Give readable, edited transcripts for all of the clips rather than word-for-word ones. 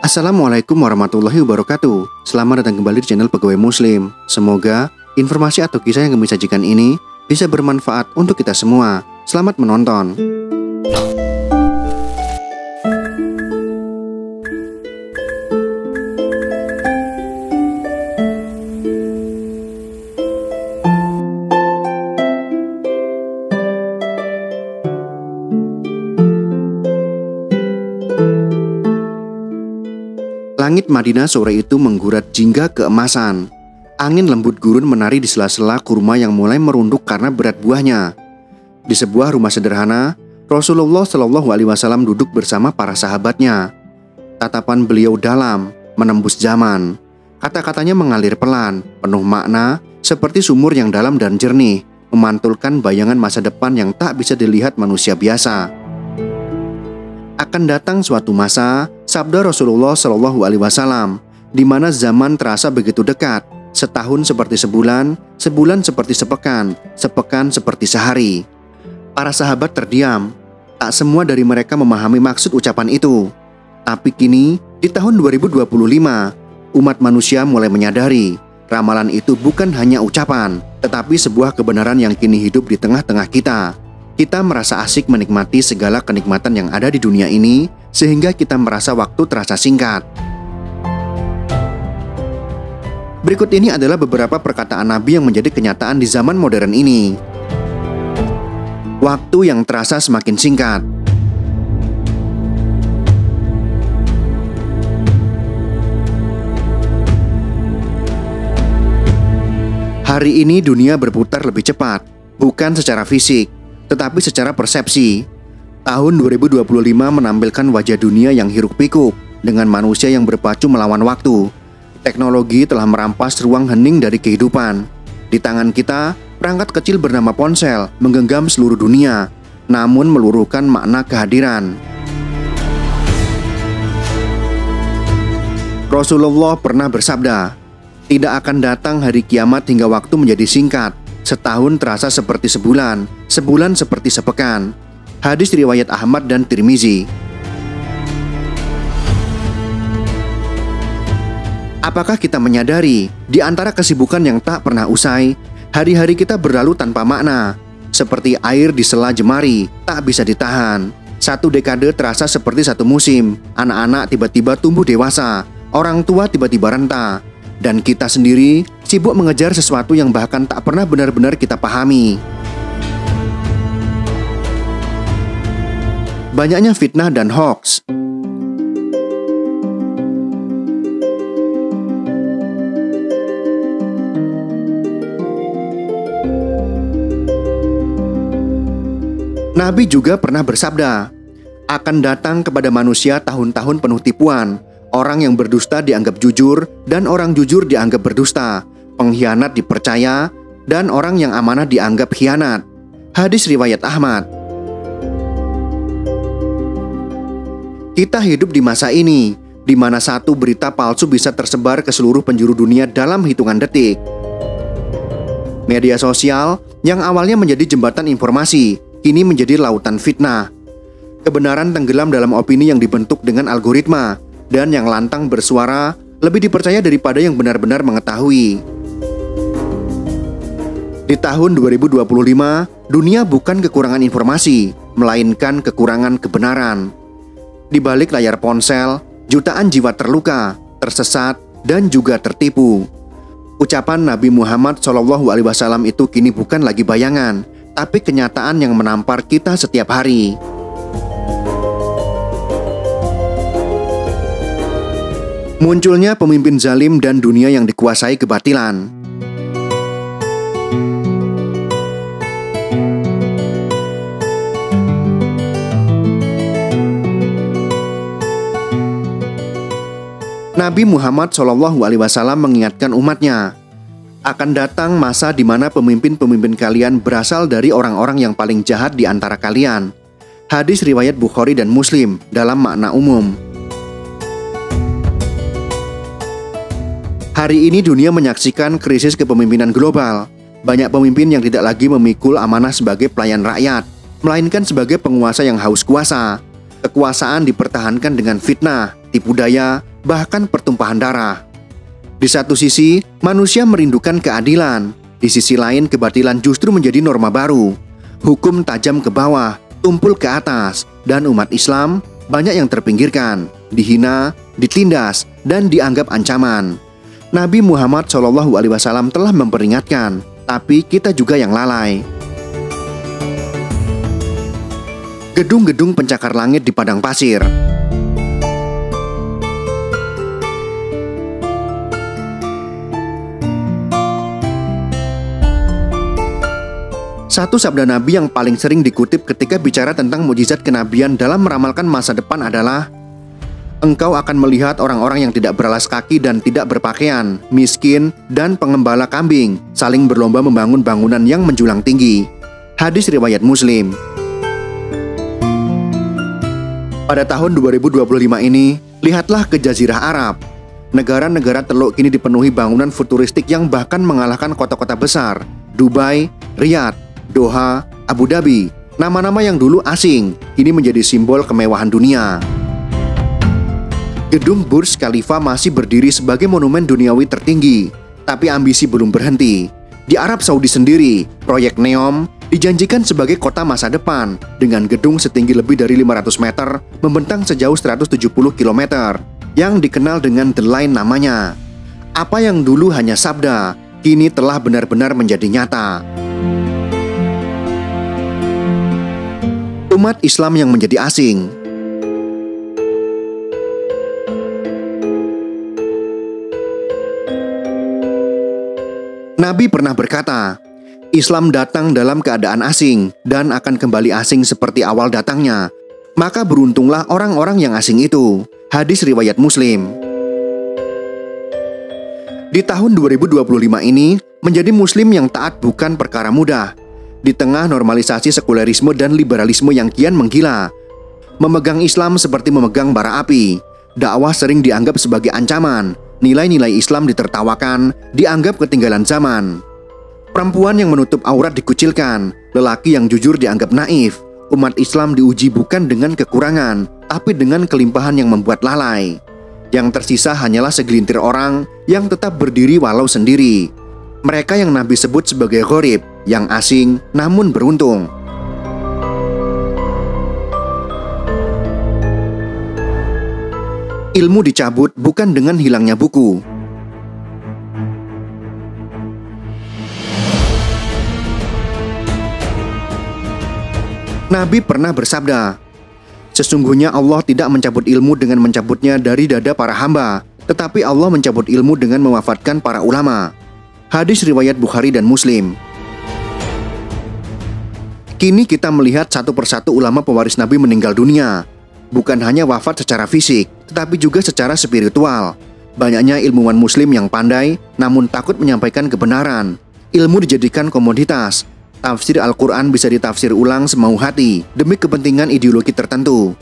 Assalamualaikum warahmatullahi wabarakatuh. Selamat datang kembali di channel Pegawai Muslim. Semoga informasi atau kisah yang kami sajikan ini bisa bermanfaat untuk kita semua. Selamat menonton. Langit Madinah sore itu menggurat jingga keemasan. Angin lembut gurun menari di sela-sela kurma yang mulai merunduk karena berat buahnya. Di sebuah rumah sederhana, Rasulullah Shallallahu Alaihi Wasallam duduk bersama para sahabatnya. Tatapan beliau dalam, menembus zaman. Kata-katanya mengalir pelan, penuh makna, seperti sumur yang dalam dan jernih, memantulkan bayangan masa depan yang tak bisa dilihat manusia biasa. Akan datang suatu masa, sabda Rasulullah Shallallahu Alaihi Wasallam, di mana zaman terasa begitu dekat, setahun seperti sebulan, sebulan seperti sepekan, sepekan seperti sehari. Para sahabat terdiam, tak semua dari mereka memahami maksud ucapan itu. Tapi kini, di tahun 2025, umat manusia mulai menyadari, ramalan itu bukan hanya ucapan, tetapi sebuah kebenaran yang kini hidup di tengah-tengah kita. Kita merasa asik menikmati segala kenikmatan yang ada di dunia ini, sehingga kita merasa waktu terasa singkat. Berikut ini adalah beberapa perkataan Nabi yang menjadi kenyataan di zaman modern ini. Waktu yang terasa semakin singkat. Hari ini dunia berputar lebih cepat, bukan secara fisik, tetapi secara persepsi. Tahun 2025 menampilkan wajah dunia yang hiruk-pikuk dengan manusia yang berpacu melawan waktu. Teknologi telah merampas ruang hening dari kehidupan. Di tangan kita, perangkat kecil bernama ponsel menggenggam seluruh dunia, namun meluruhkan makna kehadiran. Rasulullah pernah bersabda, "Tidak akan datang hari kiamat hingga waktu menjadi singkat. Setahun terasa seperti sebulan, sebulan seperti sepekan." Hadis riwayat Ahmad dan Tirmizi. Apakah kita menyadari, di antara kesibukan yang tak pernah usai, hari-hari kita berlalu tanpa makna, seperti air di sela jemari, tak bisa ditahan. Satu dekade terasa seperti satu musim. Anak-anak tiba-tiba tumbuh dewasa, orang tua tiba-tiba renta, dan kita sendiri sibuk mengejar sesuatu yang bahkan tak pernah benar-benar kita pahami. Banyaknya fitnah dan hoaks. Nabi juga pernah bersabda, akan datang kepada manusia tahun-tahun penuh tipuan. Orang yang berdusta dianggap jujur, dan orang jujur dianggap berdusta. Pengkhianat dipercaya, dan orang yang amanah dianggap khianat. Hadis riwayat Ahmad. Kita hidup di masa ini, di mana satu berita palsu bisa tersebar ke seluruh penjuru dunia dalam hitungan detik. Media sosial yang awalnya menjadi jembatan informasi, kini menjadi lautan fitnah. Kebenaran tenggelam dalam opini yang dibentuk dengan algoritma, dan yang lantang bersuara lebih dipercaya daripada yang benar-benar mengetahui. Di tahun 2025, dunia bukan kekurangan informasi, melainkan kekurangan kebenaran. Di balik layar ponsel, jutaan jiwa terluka, tersesat, dan juga tertipu. Ucapan Nabi Muhammad SAW itu kini bukan lagi bayangan, tapi kenyataan yang menampar kita setiap hari. Munculnya pemimpin zalim dan dunia yang dikuasai kebatilan. Nabi Muhammad SAW mengingatkan umatnya, akan datang masa di mana pemimpin-pemimpin kalian berasal dari orang-orang yang paling jahat di antara kalian. Hadis riwayat Bukhari dan Muslim dalam makna umum. Hari ini dunia menyaksikan krisis kepemimpinan global. Banyak pemimpin yang tidak lagi memikul amanah sebagai pelayan rakyat, melainkan sebagai penguasa yang haus kuasa. Kekuasaan dipertahankan dengan fitnah, tipu daya, bahkan pertumpahan darah. Di satu sisi, manusia merindukan keadilan. Di sisi lain, kebatilan justru menjadi norma baru. Hukum tajam ke bawah, tumpul ke atas, dan umat Islam banyak yang terpinggirkan, dihina, ditindas, dan dianggap ancaman. Nabi Muhammad SAW telah memperingatkan, tapi kita juga yang lalai. Gedung-gedung pencakar langit di padang pasir. Satu sabda Nabi yang paling sering dikutip ketika bicara tentang mukjizat kenabian dalam meramalkan masa depan adalah, "Engkau akan melihat orang-orang yang tidak beralas kaki dan tidak berpakaian, miskin, dan pengembala kambing saling berlomba membangun bangunan yang menjulang tinggi." Hadis riwayat Muslim. Pada tahun 2025 ini, lihatlah ke Jazirah Arab. Negara-negara Teluk kini dipenuhi bangunan futuristik yang bahkan mengalahkan kota-kota besar, Dubai, Riyadh, Doha, Abu Dhabi. Nama-nama yang dulu asing kini menjadi simbol kemewahan dunia. Gedung Burj Khalifa masih berdiri sebagai monumen duniawi tertinggi, tapi ambisi belum berhenti. Di Arab Saudi sendiri, proyek NEOM dijanjikan sebagai kota masa depan dengan gedung setinggi lebih dari 500 meter membentang sejauh 170 km yang dikenal dengan The Line namanya. Apa yang dulu hanya sabda, kini telah benar-benar menjadi nyata. Umat Islam yang menjadi asing. Nabi pernah berkata, Islam datang dalam keadaan asing dan akan kembali asing seperti awal datangnya. Maka beruntunglah orang-orang yang asing itu. Hadis riwayat Muslim. Di tahun 2025 ini, menjadi muslim yang taat bukan perkara mudah. Di tengah normalisasi sekulerisme dan liberalisme yang kian menggila, memegang Islam seperti memegang bara api. Dakwah sering dianggap sebagai ancaman. Nilai-nilai Islam ditertawakan, dianggap ketinggalan zaman. Perempuan yang menutup aurat dikucilkan, lelaki yang jujur dianggap naif. Umat Islam diuji bukan dengan kekurangan, tapi dengan kelimpahan yang membuat lalai. Yang tersisa hanyalah segelintir orang yang tetap berdiri walau sendiri. Mereka yang Nabi sebut sebagai gharib, yang asing namun beruntung. Ilmu dicabut bukan dengan hilangnya buku. Nabi pernah bersabda, "Sesungguhnya Allah tidak mencabut ilmu dengan mencabutnya dari dada para hamba, tetapi Allah mencabut ilmu dengan mewafatkan para ulama." Hadis riwayat Bukhari dan Muslim. Kini kita melihat satu persatu ulama pewaris Nabi meninggal dunia. Bukan hanya wafat secara fisik, tetapi juga secara spiritual. Banyaknya ilmuwan muslim yang pandai, namun takut menyampaikan kebenaran. Ilmu dijadikan komoditas. Tafsir Al-Quran bisa ditafsir ulang semau hati, demi kepentingan ideologi tertentu.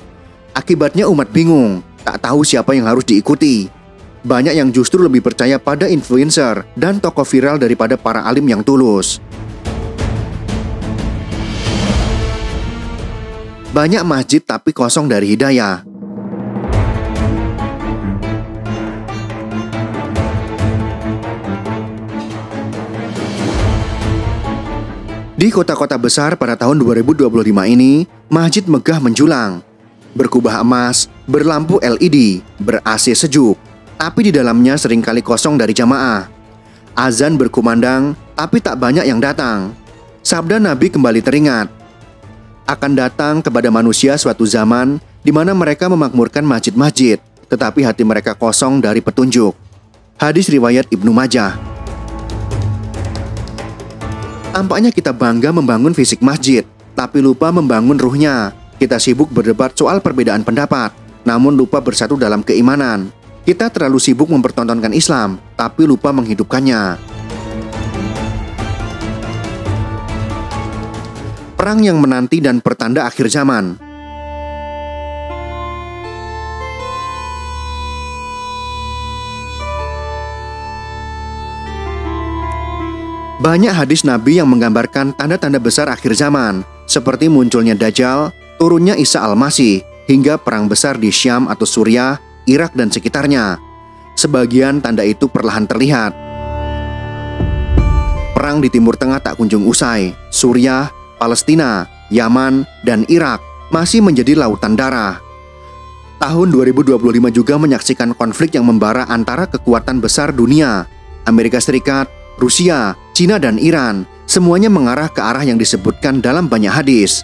Akibatnya umat bingung, tak tahu siapa yang harus diikuti. Banyak yang justru lebih percaya pada influencer dan tokoh viral daripada para alim yang tulus. Banyak masjid tapi kosong dari hidayah. Di kota-kota besar pada tahun 2025 ini, masjid megah menjulang. Berkubah emas, berlampu LED, ber-AC sejuk. Tapi di dalamnya seringkali kosong dari jamaah. Azan berkumandang, tapi tak banyak yang datang. Sabda Nabi kembali teringat. Akan datang kepada manusia suatu zaman di mana mereka memakmurkan masjid-masjid, tetapi hati mereka kosong dari petunjuk. Hadis riwayat Ibnu Majah. Tampaknya kita bangga membangun fisik masjid, tapi lupa membangun ruhnya. Kita sibuk berdebat soal perbedaan pendapat, namun lupa bersatu dalam keimanan. Kita terlalu sibuk mempertontonkan Islam, tapi lupa menghidupkannya. Perang yang menanti dan pertanda akhir zaman. Banyak hadis Nabi yang menggambarkan tanda-tanda besar akhir zaman, seperti munculnya Dajjal, turunnya Isa Al-Masih, hingga perang besar di Syam atau Suriah, Irak dan sekitarnya. Sebagian tanda itu perlahan terlihat. Perang di Timur Tengah tak kunjung usai. Suriah, Palestina, Yaman, dan Irak masih menjadi lautan darah. Tahun 2025 juga menyaksikan konflik yang membara antara kekuatan besar dunia, Amerika Serikat, Rusia, Cina, dan Iran. Semuanya mengarah ke arah yang disebutkan dalam banyak hadis.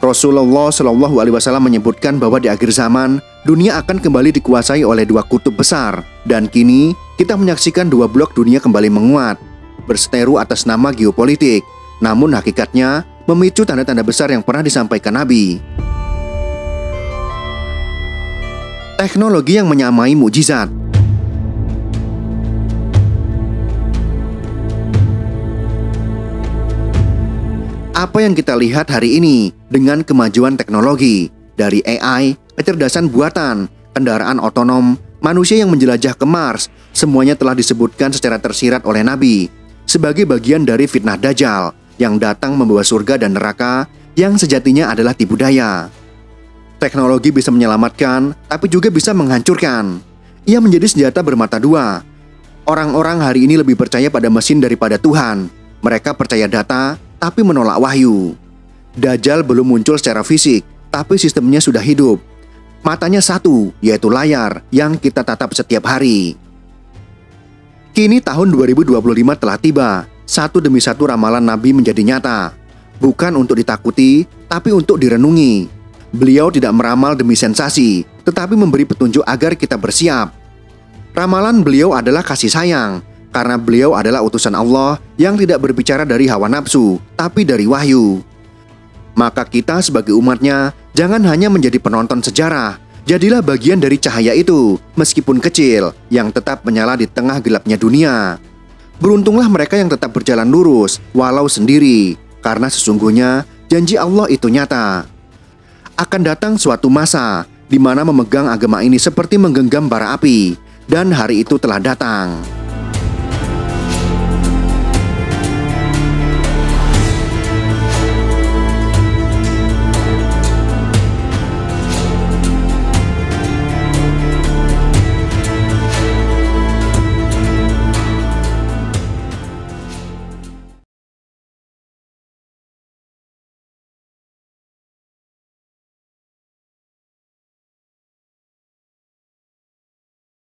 Rasulullah SAW menyebutkan bahwa di akhir zaman, dunia akan kembali dikuasai oleh dua kutub besar. Dan kini, kita menyaksikan dua blok dunia kembali menguat, berseteru atas nama geopolitik. Namun hakikatnya, memicu tanda-tanda besar yang pernah disampaikan Nabi. Teknologi yang menyamai mukjizat. Apa yang kita lihat hari ini dengan kemajuan teknologi, dari AI, kecerdasan buatan, kendaraan otonom, manusia yang menjelajah ke Mars, semuanya telah disebutkan secara tersirat oleh Nabi sebagai bagian dari fitnah Dajjal yang datang membawa surga dan neraka yang sejatinya adalah tipu daya. Teknologi bisa menyelamatkan, tapi juga bisa menghancurkan. Ia menjadi senjata bermata dua. Orang-orang hari ini lebih percaya pada mesin daripada Tuhan. Mereka percaya data, tapi menolak wahyu. Dajjal belum muncul secara fisik, tapi sistemnya sudah hidup. Matanya satu, yaitu layar yang kita tatap setiap hari. Kini tahun 2025 telah tiba. Satu demi satu ramalan Nabi menjadi nyata. Bukan untuk ditakuti, tapi untuk direnungi. Beliau tidak meramal demi sensasi, tetapi memberi petunjuk agar kita bersiap. Ramalan beliau adalah kasih sayang, karena beliau adalah utusan Allah yang tidak berbicara dari hawa nafsu, tapi dari wahyu. Maka kita sebagai umatnya, jangan hanya menjadi penonton sejarah. Jadilah bagian dari cahaya itu, meskipun kecil, yang tetap menyala di tengah gelapnya dunia. Beruntunglah mereka yang tetap berjalan lurus, walau sendiri, karena sesungguhnya janji Allah itu nyata. Akan datang suatu masa di mana memegang agama ini seperti menggenggam bara api, dan hari itu telah datang.